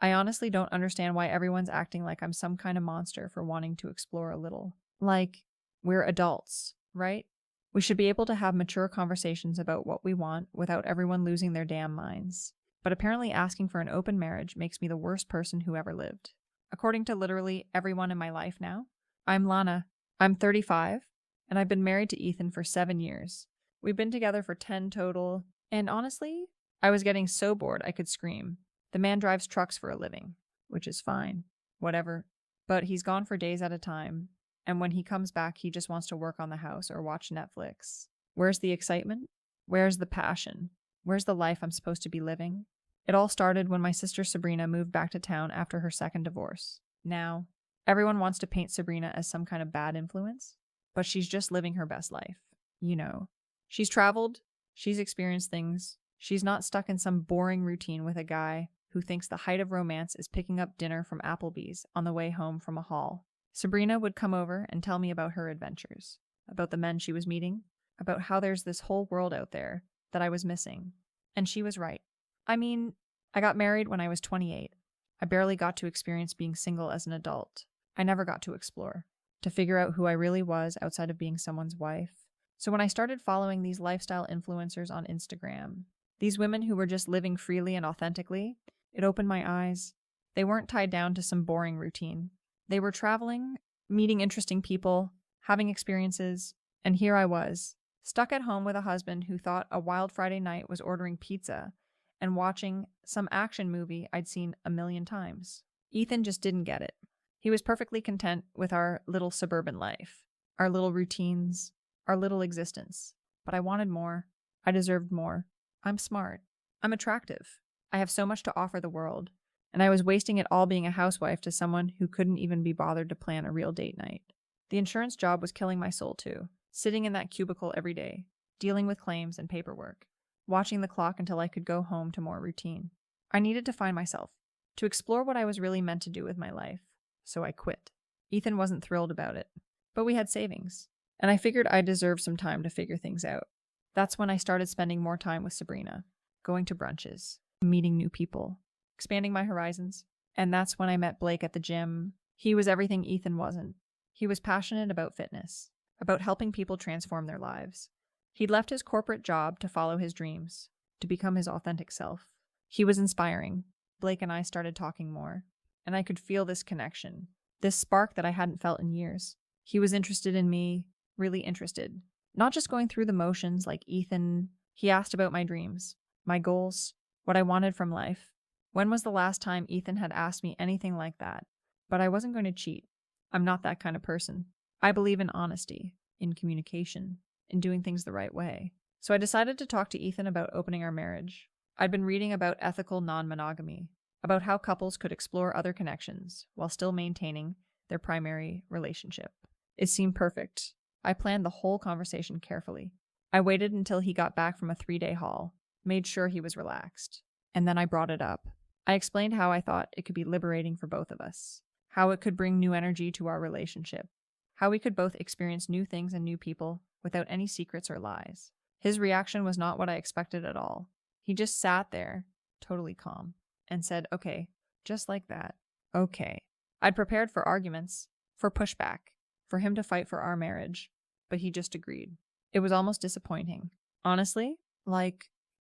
I honestly don't understand why everyone's acting like I'm some kind of monster for wanting to explore a little. Like, we're adults, right? We should be able to have mature conversations about what we want without everyone losing their damn minds. But apparently asking for an open marriage makes me the worst person who ever lived. According to literally everyone in my life now, I'm Lana. I'm 35, and I've been married to Ethan for 7 years. We've been together for 10 total, and honestly, I was getting so bored I could scream. The man drives trucks for a living, which is fine, whatever, but he's gone for days at a time, and when he comes back, he just wants to work on the house or watch Netflix. Where's the excitement? Where's the passion? Where's the life I'm supposed to be living? It all started when my sister Sabrina moved back to town after her second divorce. Now, everyone wants to paint Sabrina as some kind of bad influence, but she's just living her best life. You know, she's traveled, she's experienced things, she's not stuck in some boring routine with a guy who thinks the height of romance is picking up dinner from Applebee's on the way home from a haul. Sabrina would come over and tell me about her adventures, about the men she was meeting, about how there's this whole world out there that I was missing. And she was right. I mean, I got married when I was 28. I barely got to experience being single as an adult. I never got to explore, to figure out who I really was outside of being someone's wife. So when I started following these lifestyle influencers on Instagram, these women who were just living freely and authentically, it opened my eyes. They weren't tied down to some boring routine. They were traveling, meeting interesting people, having experiences, and here I was, stuck at home with a husband who thought a wild Friday night was ordering pizza and watching some action movie I'd seen a million times. Ethan just didn't get it. He was perfectly content with our little suburban life, our little routines, our little existence. But I wanted more. I deserved more. I'm smart. I'm attractive. I have so much to offer the world, and I was wasting it all being a housewife to someone who couldn't even be bothered to plan a real date night. The insurance job was killing my soul too, sitting in that cubicle every day, dealing with claims and paperwork, watching the clock until I could go home to more routine. I needed to find myself, to explore what I was really meant to do with my life, so I quit. Ethan wasn't thrilled about it, but we had savings, and I figured I deserved some time to figure things out. That's when I started spending more time with Sabrina, going to brunches, meeting new people, expanding my horizons. And that's when I met Blake at the gym. He was everything Ethan wasn't. He was passionate about fitness, about helping people transform their lives. He'd left his corporate job to follow his dreams, to become his authentic self. He was inspiring. Blake and I started talking more, and I could feel this connection, this spark that I hadn't felt in years. He was interested in me, really interested. Not just going through the motions like Ethan. He asked about my dreams, my goals, what I wanted from life. When was the last time Ethan had asked me anything like that? But I wasn't going to cheat. I'm not that kind of person. I believe in honesty, in communication, in doing things the right way. So I decided to talk to Ethan about opening our marriage. I'd been reading about ethical non-monogamy, about how couples could explore other connections while still maintaining their primary relationship. It seemed perfect. I planned the whole conversation carefully. I waited until he got back from a 3-day haul, made sure he was relaxed, and then I brought it up. I explained how I thought it could be liberating for both of us, how it could bring new energy to our relationship, how we could both experience new things and new people without any secrets or lies. His reaction was not what I expected at all. He just sat there, totally calm, and said, "Okay," just like that. Okay. I'd prepared for arguments, for pushback, for him to fight for our marriage, but he just agreed. It was almost disappointing. Honestly,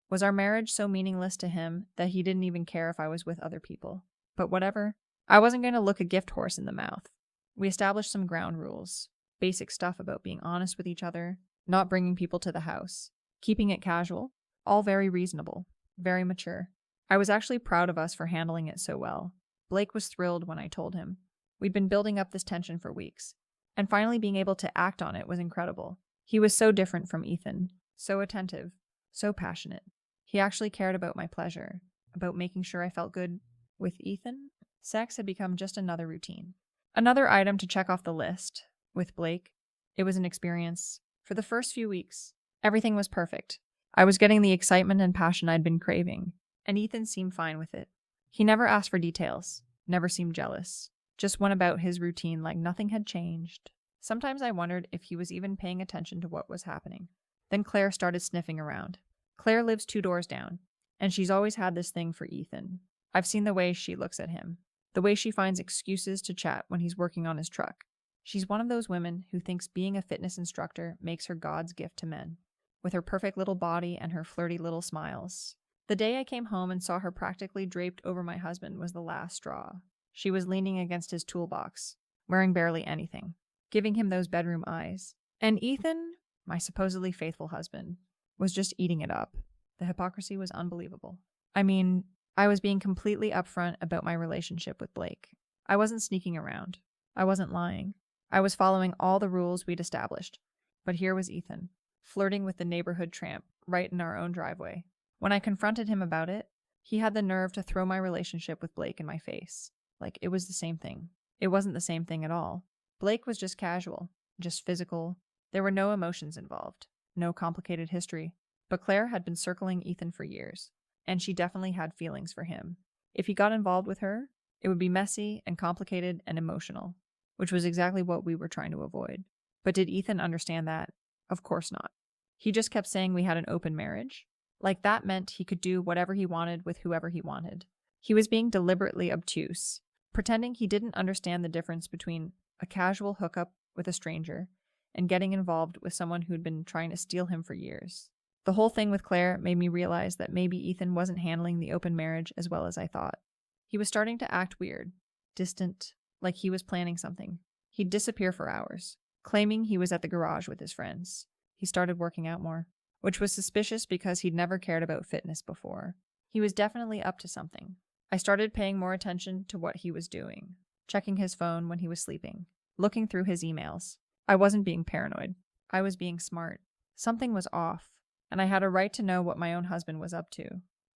was our marriage so meaningless to him that he didn't even care if I was with other people? But whatever. I wasn't going to look a gift horse in the mouth. We established some ground rules, basic stuff about being honest with each other, not bringing people to the house, keeping it casual, all very reasonable, very mature. I was actually proud of us for handling it so well. Blake was thrilled when I told him. We'd been building up this tension for weeks, and finally being able to act on it was incredible. He was so different from Ethan, so attentive, so passionate. He actually cared about my pleasure, about making sure I felt good. With Ethan, sex had become just another routine. Another item to check off the list. With Blake, it was an experience. For the first few weeks, everything was perfect. I was getting the excitement and passion I'd been craving, and Ethan seemed fine with it. He never asked for details, never seemed jealous, just went about his routine like nothing had changed. Sometimes I wondered if he was even paying attention to what was happening. Then Claire started sniffing around. Claire lives 2 doors down, and she's always had this thing for Ethan. I've seen the way she looks at him, the way she finds excuses to chat when he's working on his truck. She's one of those women who thinks being a fitness instructor makes her God's gift to men, with her perfect little body and her flirty little smiles. The day I came home and saw her practically draped over my husband was the last straw. She was leaning against his toolbox, wearing barely anything, giving him those bedroom eyes. And Ethan, my supposedly faithful husband, was just eating it up. The hypocrisy was unbelievable. I mean, I was being completely upfront about my relationship with Blake. I wasn't sneaking around. I wasn't lying. I was following all the rules we'd established. But here was Ethan, flirting with the neighborhood tramp right in our own driveway. When I confronted him about it, he had the nerve to throw my relationship with Blake in my face. Like it was the same thing. It wasn't the same thing at all. Blake was just casual, just physical. There were no emotions involved, no complicated history. But Claire had been circling Ethan for years, and she definitely had feelings for him. If he got involved with her, it would be messy and complicated and emotional, which was exactly what we were trying to avoid. But did Ethan understand that? Of course not. He just kept saying we had an open marriage. Like that meant he could do whatever he wanted with whoever he wanted. He was being deliberately obtuse, pretending he didn't understand the difference between a casual hookup with a stranger and getting involved with someone who'd been trying to steal him for years. The whole thing with Claire made me realize that maybe Ethan wasn't handling the open marriage as well as I thought. He was starting to act weird, distant, like he was planning something. He'd disappear for hours, claiming he was at the garage with his friends. He started working out more, which was suspicious because he'd never cared about fitness before. He was definitely up to something. I started paying more attention to what he was doing, checking his phone when he was sleeping, looking through his emails. I wasn't being paranoid. I was being smart. Something was off, and I had a right to know what my own husband was up to.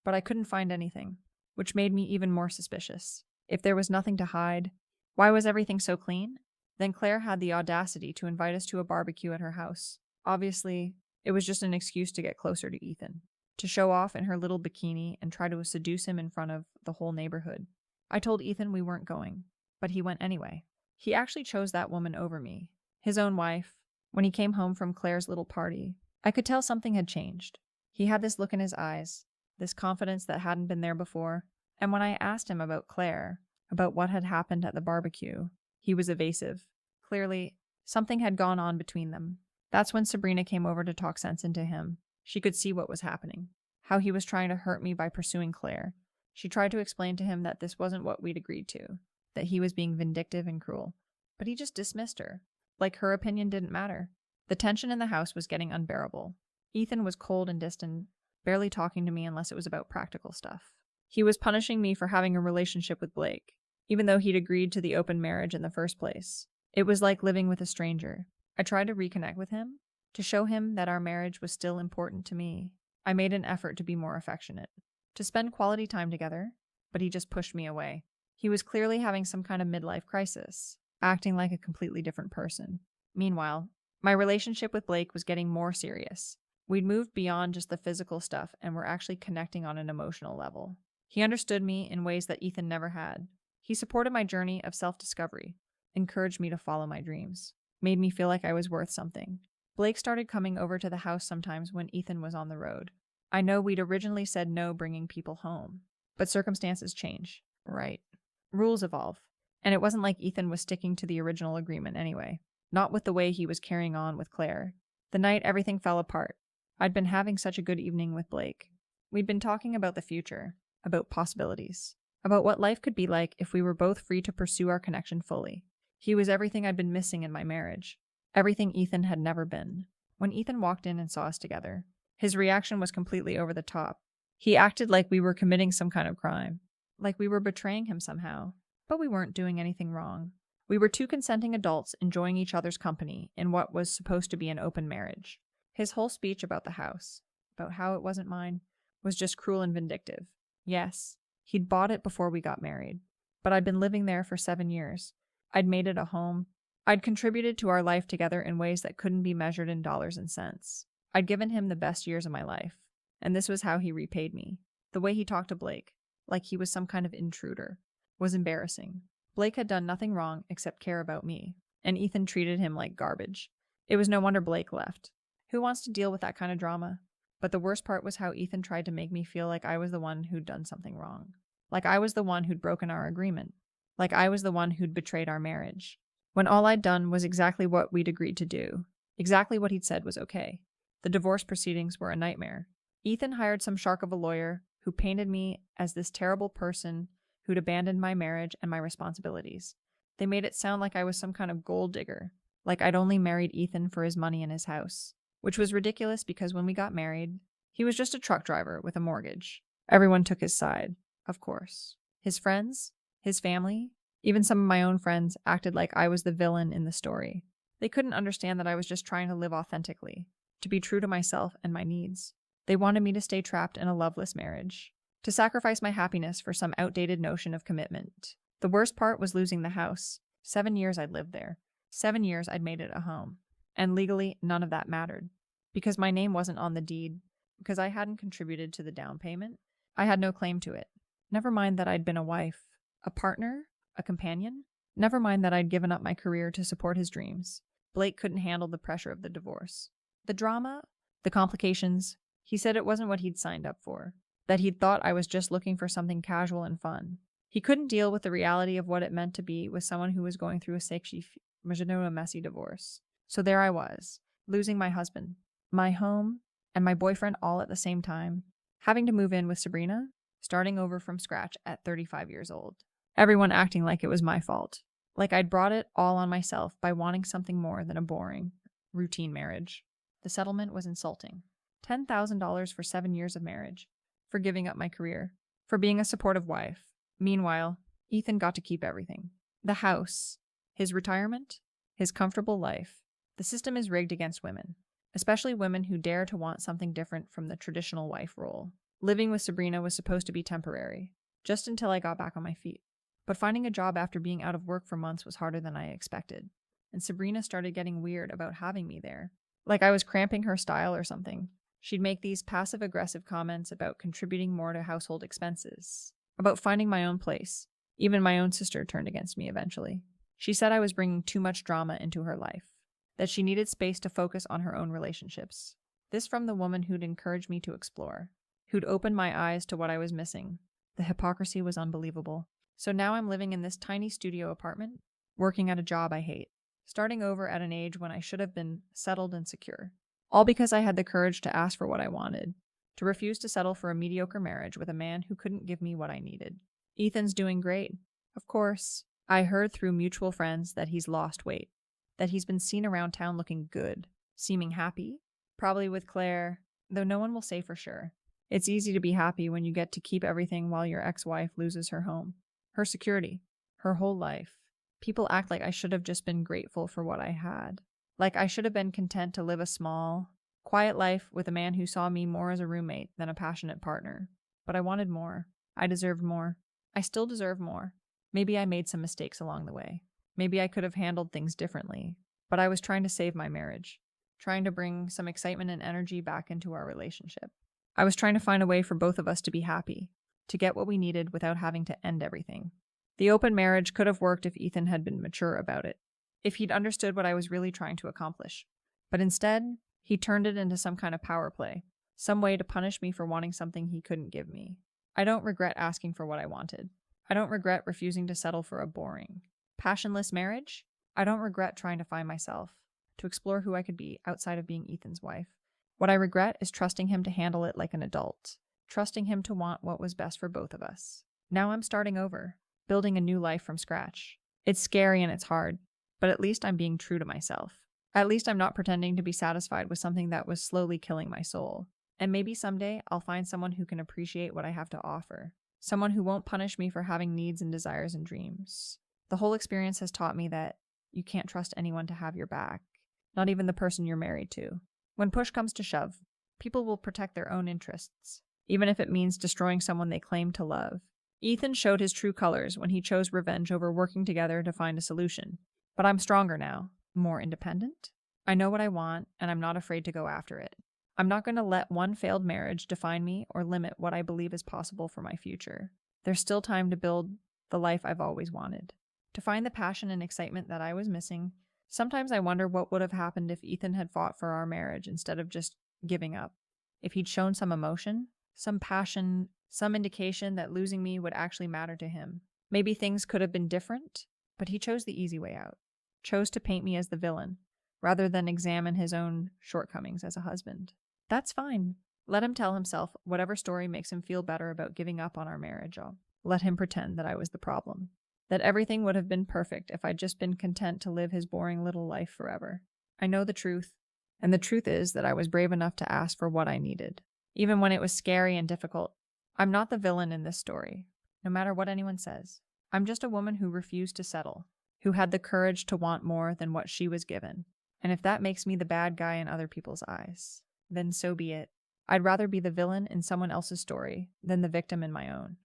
But I couldn't find anything, which made me even more suspicious. If there was nothing to hide, why was everything so clean? Then Claire had the audacity to invite us to a barbecue at her house. Obviously, it was just an excuse to get closer to Ethan, to show off in her little bikini and try to seduce him in front of the whole neighborhood. I told Ethan we weren't going, but he went anyway. He actually chose that woman over me, his own wife. When he came home from Claire's little party, I could tell something had changed. He had this look in his eyes, this confidence that hadn't been there before, and when I asked him about Claire, about what had happened at the barbecue, he was evasive. Clearly, something had gone on between them. That's when Sabrina came over to talk sense into him. She could see what was happening, how he was trying to hurt me by pursuing Claire. She tried to explain to him that this wasn't what we'd agreed to, that he was being vindictive and cruel. But he just dismissed her, like her opinion didn't matter. The tension in the house was getting unbearable. Ethan was cold and distant, barely talking to me unless it was about practical stuff. He was punishing me for having a relationship with Blake, even though he'd agreed to the open marriage in the first place. It was like living with a stranger. I tried to reconnect with him, to show him that our marriage was still important to me. I made an effort to be more affectionate, to spend quality time together, but he just pushed me away. He was clearly having some kind of midlife crisis, acting like a completely different person. Meanwhile, my relationship with Blake was getting more serious. We'd moved beyond just the physical stuff and were actually connecting on an emotional level. He understood me in ways that Ethan never had. He supported my journey of self-discovery, encouraged me to follow my dreams, made me feel like I was worth something. Blake started coming over to the house sometimes when Ethan was on the road. I know we'd originally said no bringing people home, but circumstances change, right? Rules evolve, and it wasn't like Ethan was sticking to the original agreement anyway, not with the way he was carrying on with Claire. The night everything fell apart, I'd been having such a good evening with Blake. We'd been talking about the future, about possibilities, about what life could be like if we were both free to pursue our connection fully. He was everything I'd been missing in my marriage, everything Ethan had never been. When Ethan walked in and saw us together, his reaction was completely over the top. He acted like we were committing some kind of crime, like we were betraying him somehow. But we weren't doing anything wrong. We were two consenting adults enjoying each other's company in what was supposed to be an open marriage. His whole speech about the house, about how it wasn't mine, was just cruel and vindictive. Yes, he'd bought it before we got married, but I'd been living there for 7 years. I'd made it a home. I'd contributed to our life together in ways that couldn't be measured in dollars and cents. I'd given him the best years of my life, and this was how he repaid me. The way he talked to Blake, like he was some kind of intruder, was embarrassing. Blake had done nothing wrong except care about me, and Ethan treated him like garbage. It was no wonder Blake left. Who wants to deal with that kind of drama? But the worst part was how Ethan tried to make me feel like I was the one who'd done something wrong. Like I was the one who'd broken our agreement. Like I was the one who'd betrayed our marriage. When all I'd done was exactly what we'd agreed to do. Exactly what he'd said was okay. The divorce proceedings were a nightmare. Ethan hired some shark of a lawyer who painted me as this terrible person who'd abandoned my marriage and my responsibilities. They made it sound like I was some kind of gold digger, like I'd only married Ethan for his money and his house, which was ridiculous because when we got married, he was just a truck driver with a mortgage. Everyone took his side, of course. His friends, his family, even some of my own friends acted like I was the villain in the story. They couldn't understand that I was just trying to live authentically, to be true to myself and my needs. They wanted me to stay trapped in a loveless marriage, to sacrifice my happiness for some outdated notion of commitment. The worst part was losing the house. 7 years I'd lived there. 7 years I'd made it a home. And legally, none of that mattered. Because my name wasn't on the deed, because I hadn't contributed to the down payment, I had no claim to it. Never mind that I'd been a wife, a partner, a companion. Never mind that I'd given up my career to support his dreams. Blake couldn't handle the pressure of the divorce. The drama, the complications, he said it wasn't what he'd signed up for, that he'd thought I was just looking for something casual and fun. He couldn't deal with the reality of what it meant to be with someone who was going through a messy divorce. So there I was, losing my husband, my home, and my boyfriend all at the same time, having to move in with Sabrina, starting over from scratch at 35 years old. Everyone acting like it was my fault, like I'd brought it all on myself by wanting something more than a boring, routine marriage. The settlement was insulting. $10,000 for 7 years of marriage, for giving up my career, for being a supportive wife. Meanwhile, Ethan got to keep everything. The house, his retirement, his comfortable life. The system is rigged against women, especially women who dare to want something different from the traditional wife role. Living with Sabrina was supposed to be temporary, just until I got back on my feet. But finding a job after being out of work for months was harder than I expected, and Sabrina started getting weird about having me there. Like I was cramping her style or something. She'd make these passive-aggressive comments about contributing more to household expenses, about finding my own place. Even my own sister turned against me eventually. She said I was bringing too much drama into her life, that she needed space to focus on her own relationships. This from the woman who'd encouraged me to explore, who'd opened my eyes to what I was missing. The hypocrisy was unbelievable. So now I'm living in this tiny studio apartment, working at a job I hate, starting over at an age when I should have been settled and secure. All because I had the courage to ask for what I wanted, to refuse to settle for a mediocre marriage with a man who couldn't give me what I needed. Ethan's doing great. Of course, I heard through mutual friends that he's lost weight, that he's been seen around town looking good, seeming happy, probably with Claire, though no one will say for sure. It's easy to be happy when you get to keep everything while your ex-wife loses her home, her security, her whole life. People act like I should have just been grateful for what I had. Like I should have been content to live a small, quiet life with a man who saw me more as a roommate than a passionate partner. But I wanted more. I deserved more. I still deserve more. Maybe I made some mistakes along the way. Maybe I could have handled things differently. But I was trying to save my marriage, trying to bring some excitement and energy back into our relationship. I was trying to find a way for both of us to be happy, to get what we needed without having to end everything. The open marriage could have worked if Ethan had been mature about it, if he'd understood what I was really trying to accomplish. But instead, he turned it into some kind of power play, some way to punish me for wanting something he couldn't give me. I don't regret asking for what I wanted. I don't regret refusing to settle for a boring, passionless marriage. I don't regret trying to find myself, to explore who I could be outside of being Ethan's wife. What I regret is trusting him to handle it like an adult, trusting him to want what was best for both of us. Now I'm starting over, building a new life from scratch. It's scary and it's hard, but at least I'm being true to myself. At least I'm not pretending to be satisfied with something that was slowly killing my soul. And maybe someday I'll find someone who can appreciate what I have to offer. Someone who won't punish me for having needs and desires and dreams. The whole experience has taught me that you can't trust anyone to have your back, not even the person you're married to. When push comes to shove, people will protect their own interests, even if it means destroying someone they claim to love. Ethan showed his true colors when he chose revenge over working together to find a solution. But I'm stronger now, more independent. I know what I want, and I'm not afraid to go after it. I'm not going to let one failed marriage define me or limit what I believe is possible for my future. There's still time to build the life I've always wanted, to find the passion and excitement that I was missing. Sometimes I wonder what would have happened if Ethan had fought for our marriage instead of just giving up. If he'd shown some emotion, some passion, some indication that losing me would actually matter to him. Maybe things could have been different, but he chose the easy way out, chose to paint me as the villain, rather than examine his own shortcomings as a husband. That's fine. Let him tell himself whatever story makes him feel better about giving up on our marriage. Let him pretend that I was the problem, that everything would have been perfect if I'd just been content to live his boring little life forever. I know the truth, and the truth is that I was brave enough to ask for what I needed, even when it was scary and difficult. I'm not the villain in this story, no matter what anyone says. I'm just a woman who refused to settle, who had the courage to want more than what she was given. And if that makes me the bad guy in other people's eyes, then so be it. I'd rather be the villain in someone else's story than the victim in my own.